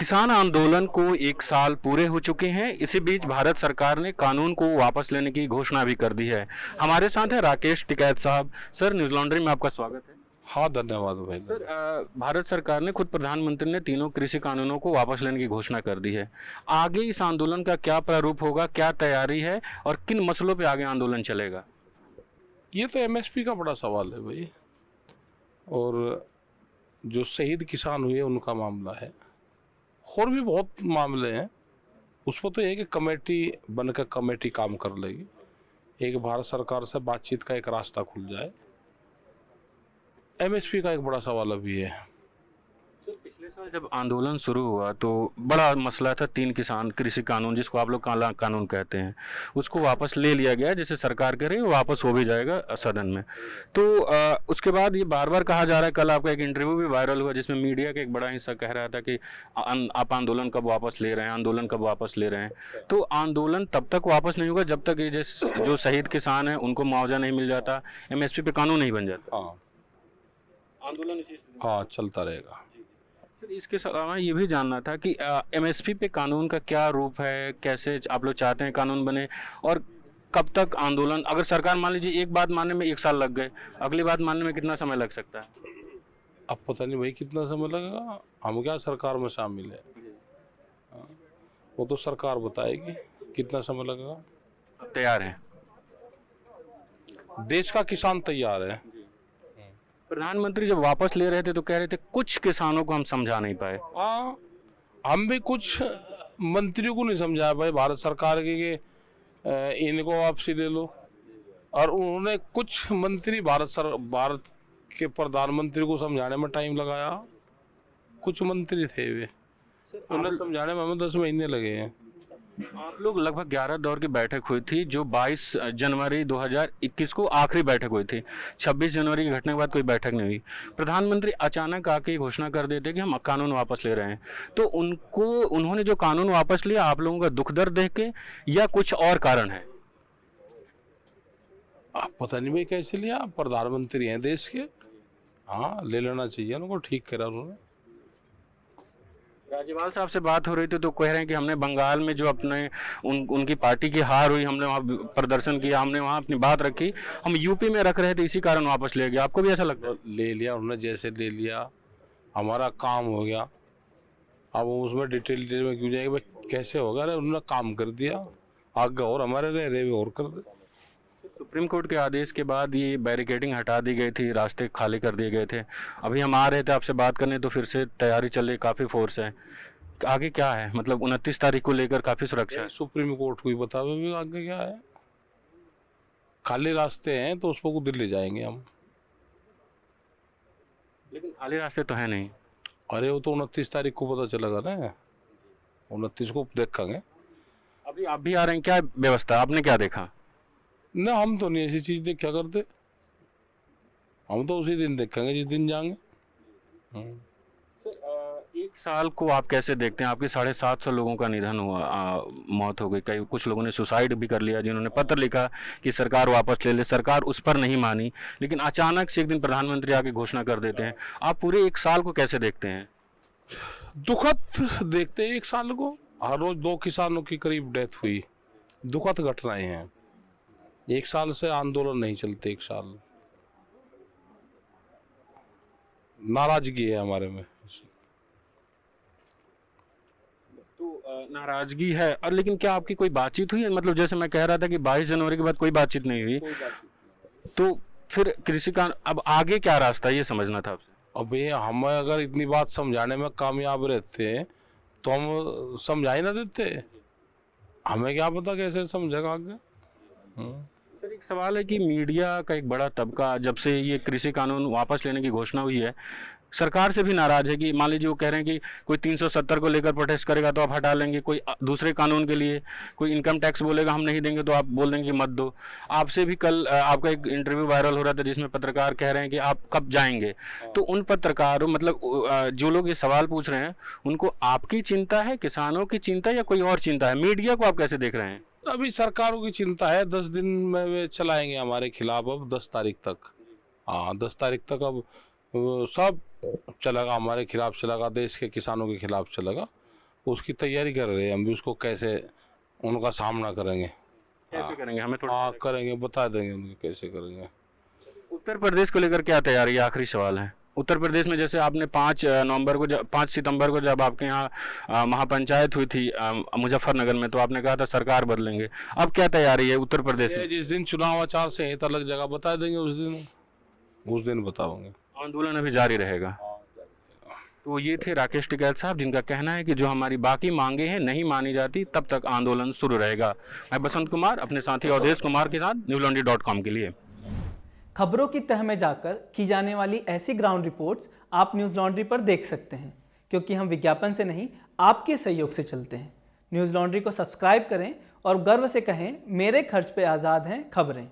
किसान आंदोलन को 1 साल पूरे हो चुके हैं। इसी बीच भारत सरकार ने कानून को वापस लेने की घोषणा भी कर दी है। हमारे साथ है राकेश टिकैत साहब। सर, न्यूज़ लॉन्ड्री में आपका स्वागत है। हाँ, धन्यवाद भाई। सर, भारत सरकार ने खुद प्रधानमंत्री ने तीनों कृषि कानूनों को वापस लेने की घोषणा कर दी है। आगे इस आंदोलन का क्या प्रारूप होगा, क्या तैयारी है और किन मसलों पे आगे आंदोलन चलेगा? ये तो एमएसपी का बड़ा सवाल है भाई, और जो शहीद किसान हुए उनका मामला है, और भी बहुत मामले हैं। उस पर तो एक कमेटी बनकर कमेटी काम कर लेगी, एक भारत सरकार से बातचीत का एक रास्ता खुल जाए। एमएसपी का एक बड़ा सवाल अभी है। सर, पिछले साल जब आंदोलन शुरू हुआ तो बड़ा मसला था 3 किसान कृषि कानून, जिसको आप लोग काला कानून कहते हैं, उसको वापस ले लिया गया। जैसे सरकार कह रही है वापस हो भी जाएगा सदन में। तो उसके बाद ये बार बार कहा जा रहा है, कल आपका एक इंटरव्यू भी वायरल हुआ जिसमें मीडिया का एक बड़ा हिस्सा कह रहा था कि आप आंदोलन कब वापस ले रहे हैं, आंदोलन कब वापस ले रहे हैं। तो आंदोलन तब तक वापस नहीं होगा जब तक ये जो शहीद किसान हैं उनको मुआवजा नहीं मिल जाता, एमएसपी पे कानून नहीं बन जाता। हाँ, आंदोलन हाँ, चलता रहेगा। सर, इसके अलावा ये भी जानना था कि एमएसपी पे कानून का क्या रूप है, कैसे आप लोग चाहते हैं कानून बने, और कब तक आंदोलन, अगर सरकार मान लीजिए एक बात मानने में 1 साल लग गए, अगली बात मानने में कितना समय लग सकता है? अब पता नहीं भाई कितना समय लगेगा, हम क्या सरकार में शामिल है। हाँ, वो तो सरकार बताएगी कितना समय लगेगा। तैयार हैं? देश का किसान तैयार है। प्रधानमंत्री जब वापस ले रहे थे तो कह रहे थे कुछ किसानों को हम समझा नहीं पाए। हाँ, हम भी कुछ मंत्रियों को नहीं समझाया भाई भारत सरकार के कि इनको वापसी ले लो, और उन्होंने कुछ मंत्री भारत के प्रधानमंत्री को समझाने में टाइम लगाया। कुछ मंत्री थे वे, उन्हें समझाने में हमें 10 महीने लगे हैं। आप लोग लगभग 11 दौर की बैठक हुई थी, जो 22 जनवरी 2021 को आखिरी बैठक हुई थी। 26 जनवरी की घटना के बाद कोई बैठक नहीं हुई। प्रधानमंत्री अचानक आके घोषणा कर देते कि हम कानून वापस ले रहे हैं। तो उन्होंने जो कानून वापस लिया, आप लोगों का दुख दर्द देख के या कुछ और कारण है? आप पता नहीं भाई कैसे लिया, प्रधानमंत्री हैं देश के। हाँ, ले लेना चाहिए उनको, ठीक करा उन्होंने। राज्यपाल साहब से बात हो रही थी तो कह रहे हैं कि हमने बंगाल में जो अपने उनकी पार्टी की हार हुई, हमने वहाँ प्रदर्शन किया, हमने वहाँ अपनी बात रखी, हम यूपी में रख रहे थे, इसी कारण वापस ले गया। आपको भी ऐसा लगता है? ले लिया उन्होंने, जैसे ले लिया, हमारा काम हो गया। अब उसमें डिटेल में क्यों जाएंगे भाई, कैसे होगा? अरे उन्होंने काम कर दिया, आगे और हमारे रहे और कर दे। सुप्रीम कोर्ट के आदेश के बाद ये बैरिकेडिंग हटा दी गई थी, रास्ते खाली कर दिए गए थे। अभी हम आ रहे थे आपसे बात करने तो फिर से तैयारी चल रही, काफ़ी फोर्स है। आगे क्या है, मतलब 29 तारीख को लेकर काफ़ी सुरक्षा है। सुप्रीम कोर्ट को ही बतावे भी आगे क्या है। खाली रास्ते हैं तो उस पर दिल्ली जाएंगे हम। लेकिन खाली रास्ते तो है नहीं। अरे वो तो 29 तारीख को पता चलेगा ना, 29 को देखेंगे। अभी आप भी आ रहे हैं, क्या व्यवस्था, आपने क्या देखा? ना, हम तो नहीं ऐसी चीज देखा करते, हम तो उसी दिन देखेंगे जिस दिन जाएंगे। सर, 1 साल को आप कैसे देखते हैं? आपके 750 लोगों का निधन हुआ, मौत हो गई, कई कुछ लोगों ने सुसाइड भी कर लिया, जिन्होंने पत्र लिखा कि सरकार वापस ले ले। सरकार उस पर नहीं मानी, लेकिन अचानक से एक दिन प्रधानमंत्री आके घोषणा कर देते हैं। आप पूरे 1 साल को कैसे देखते हैं? दुखद देखते हैं 1 साल को। हर रोज 2 किसानों की करीब डेथ हुई, दुखद घटनाएं हैं। 1 साल से आंदोलन नहीं चलते। 1 साल नाराजगी है हमारे में। तो नाराजगी है, और लेकिन क्या आपकी कोई बातचीत हुई है? मतलब जैसे मैं कह रहा था कि 22 जनवरी के बाद कोई बातचीत नहीं हुई, तो फिर कृषि का अब आगे क्या रास्ता है, ये समझना था आपसे। अब ये हम अगर इतनी बात समझाने में कामयाब रहते हैं तो हम समझा ही ना देते। हमें क्या पता कैसे समझेगा आगे। सर, एक सवाल है कि मीडिया का एक बड़ा तबका, जब से ये कृषि कानून वापस लेने की घोषणा हुई है, सरकार से भी नाराज है। कि मान लीजिए वो कह रहे हैं कि कोई 370 को लेकर प्रोटेस्ट करेगा तो आप हटा लेंगे, कोई दूसरे कानून के लिए कोई इनकम टैक्स बोलेगा हम नहीं देंगे तो आप बोल देंगे कि मत दो। आपसे भी कल आपका एक इंटरव्यू वायरल हो रहा था जिसमें पत्रकार कह रहे हैं कि आप कब जाएंगे। तो उन पत्रकारों, मतलब जो लोग ये सवाल पूछ रहे हैं, उनको आपकी चिंता है, किसानों की चिंता, या कोई और चिंता है? मीडिया को आप कैसे देख रहे हैं? अभी सरकारों की चिंता है, 10 दिन में वे चलाएंगे हमारे खिलाफ। अब 10 तारीख तक, हाँ 10 तारीख तक अब सब चलेगा, हमारे खिलाफ चलेगा, देश के किसानों के खिलाफ चलेगा। उसकी तैयारी कर रहे हैं। हम भी उसको कैसे उनका सामना करेंगे। कैसे करेंगे हमें थोड़ा हाँ करेंगे, बता देंगे उनको कैसे करेंगे। उत्तर प्रदेश को लेकर क्या तैयारी है? आखिरी सवाल है। उत्तर प्रदेश में जैसे आपने 5 सितंबर को जब आपके यहाँ महापंचायत हुई थी मुजफ्फरनगर में, तो आपने कहा था सरकार बदलेंगे। अब क्या तैयारी है उत्तर प्रदेश में? जिस दिन चुनाव आचार संहिता लग जाएगा बता देंगे, उस दिन बताओगे। आंदोलन अभी जारी रहेगा। तो ये थे राकेश टिकैत साहब, जिनका कहना है कि जो हमारी बाकी मांगे हैं नहीं मानी जाती तब तक आंदोलन शुरू रहेगा। मैं बसंत कुमार अपने साथी अवधेश कुमार के साथ newslaundry.com के लिए। खबरों की तह में जाकर की जाने वाली ऐसी ग्राउंड रिपोर्ट्स आप न्यूज़ लॉन्ड्री पर देख सकते हैं, क्योंकि हम विज्ञापन से नहीं आपके सहयोग से चलते हैं। न्यूज़ लॉन्ड्री को सब्सक्राइब करें और गर्व से कहें, मेरे खर्च पे आज़ाद हैं खबरें।